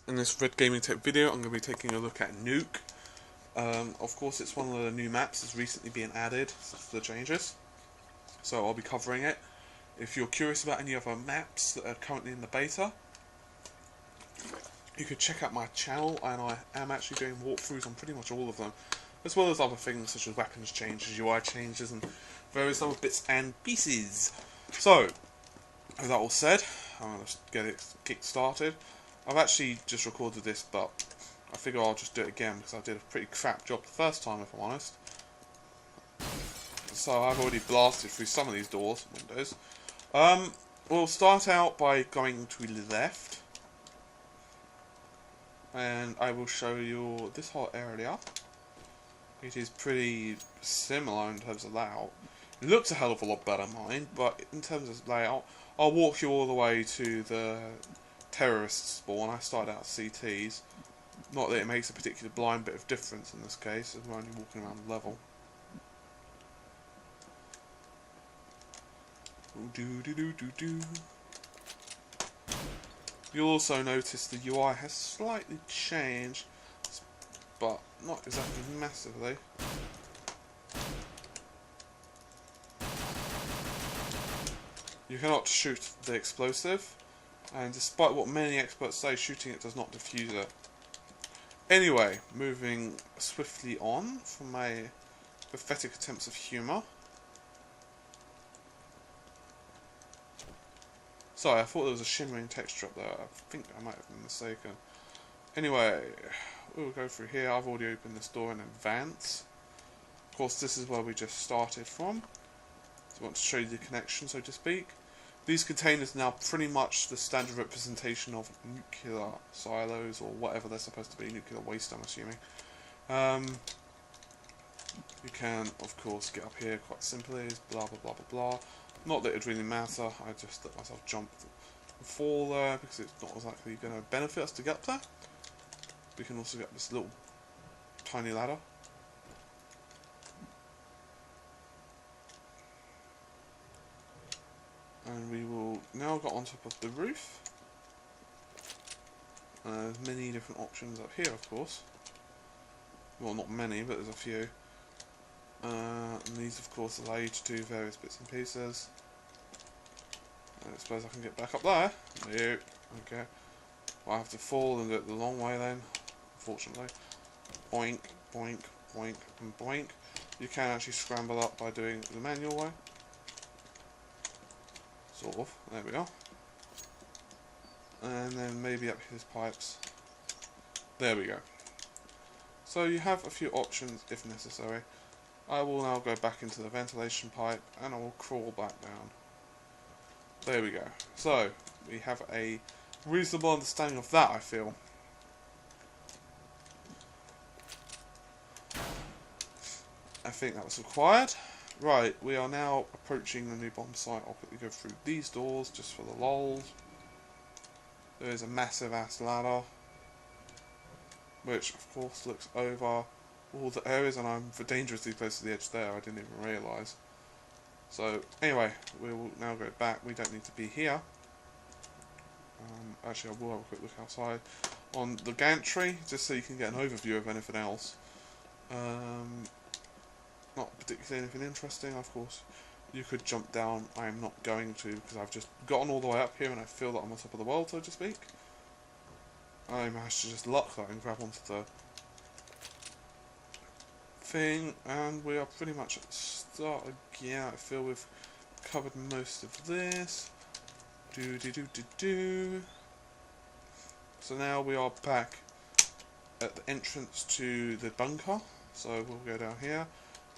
In this Red Gaming Tech video, I'm going to be taking a look at Nuke. Of course, it's one of the new maps that's recently been added since the changes, so I'll be covering it. If you're curious about any other maps that are currently in the beta, you could check out my channel, and I am actually doing walkthroughs on pretty much all of them, as well as other things such as weapons changes, UI changes, and various other bits and pieces. So, with that all said, I'm going to get it kick-started. I've actually just recorded this, but I figure I'll just do it again because I did a pretty crap job the first time, if I'm honest. So I've already blasted through some of these doors, windows. We'll start out by going to the left, and I will show you this whole area. It is pretty similar in terms of layout. It looks a hell of a lot better, mine, but in terms of layout, I'll walk you all the way to the terrorist spawn. I started out CTs. Not that it makes a particular blind bit of difference in this case, as we're only walking around the level. You'll also notice the UI has slightly changed, but not exactly massively. You cannot shoot the explosive, and despite what many experts say, shooting it does not defuse it. Anyway, moving swiftly on from my pathetic attempts of humour. Sorry, I thought there was a shimmering texture up there. I think I might have been mistaken. Anyway, we'll go through here. I've already opened this door in advance. Of course, this is where we just started from. So I want to show you the connection, so to speak. These containers are now pretty much the standard representation of nuclear silos, or whatever they're supposed to be, nuclear waste, I'm assuming. You can, of course, get up here quite simply, blah blah blah blah blah. Not that it would really matter, I just let myself jump and fall there, because it's not exactly going to benefit us to get up there. We can also get this little tiny ladder. And we will now get on top of the roof. There's many different options up here, of course. Well, not many, but there's a few. And these, of course, allow you to do various bits and pieces. I suppose I can get back up there. No. Okay. Well, I have to fall and do it the long way then, unfortunately. Boink, boink, boink, and boink. You can actually scramble up by doing it the manual way. Sort of. There we go. And then maybe up his pipes. There we go. So you have a few options if necessary. I will now go back into the ventilation pipe and I will crawl back down. There we go. So we have a reasonable understanding of that, I feel. I think that was required. Right, we are now approaching the new bomb site. I'll quickly go through these doors just for the lols. There is a massive ass ladder, which of course looks over all the areas, and I'm dangerously close to the edge there, I didn't even realise. So anyway, we will now go back. We don't need to be here. Actually, I will have a quick look outside on the gantry, just so you can get an overview of anything else. Not particularly anything interesting, of course. You could jump down. I am not going to, because I've just gotten all the way up here and I feel that I'm on top of the world, so to speak. I managed to just luck that and grab onto the thing, and we are pretty much at the start again. I feel we've covered most of this. So now we are back at the entrance to the bunker, so we'll go down here.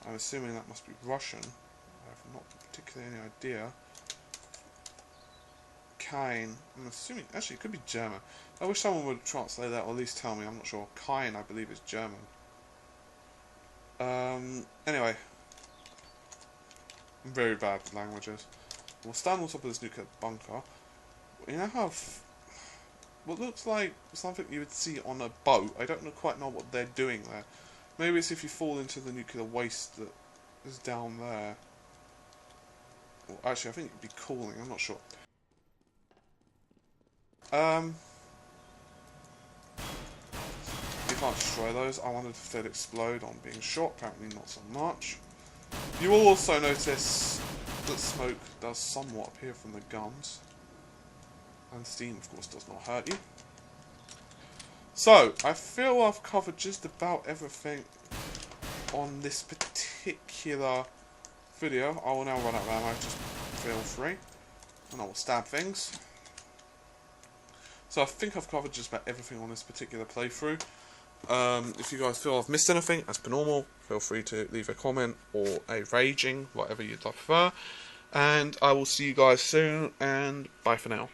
I'm assuming that must be Russian. I have not particularly any idea. Kain. I'm assuming, actually it could be German. I wish someone would translate that, or at least tell me, I'm not sure. Kain, I believe, is German. Anyway. I'm very bad with languages. We'll stand on top of this nuclear bunker. You know how what looks like something you would see on a boat. I don't quite know what they're doing there. Maybe it's if you fall into the nuclear waste that is down there. Well, actually, I think it'd be cooling. I'm not sure. you can't destroy those. I wondered if they'd explode on being shot. Apparently not so much. You will also notice that smoke does somewhat appear from the guns. And steam, of course, does not hurt you. So, I feel I've covered just about everything on this particular video. I will now run out of ammo, just feel free. And I will stab things. So I think I've covered just about everything on this particular playthrough. If you guys feel I've missed anything, as per normal, feel free to leave a comment or a raging, whatever you'd prefer. And I will see you guys soon, and bye for now.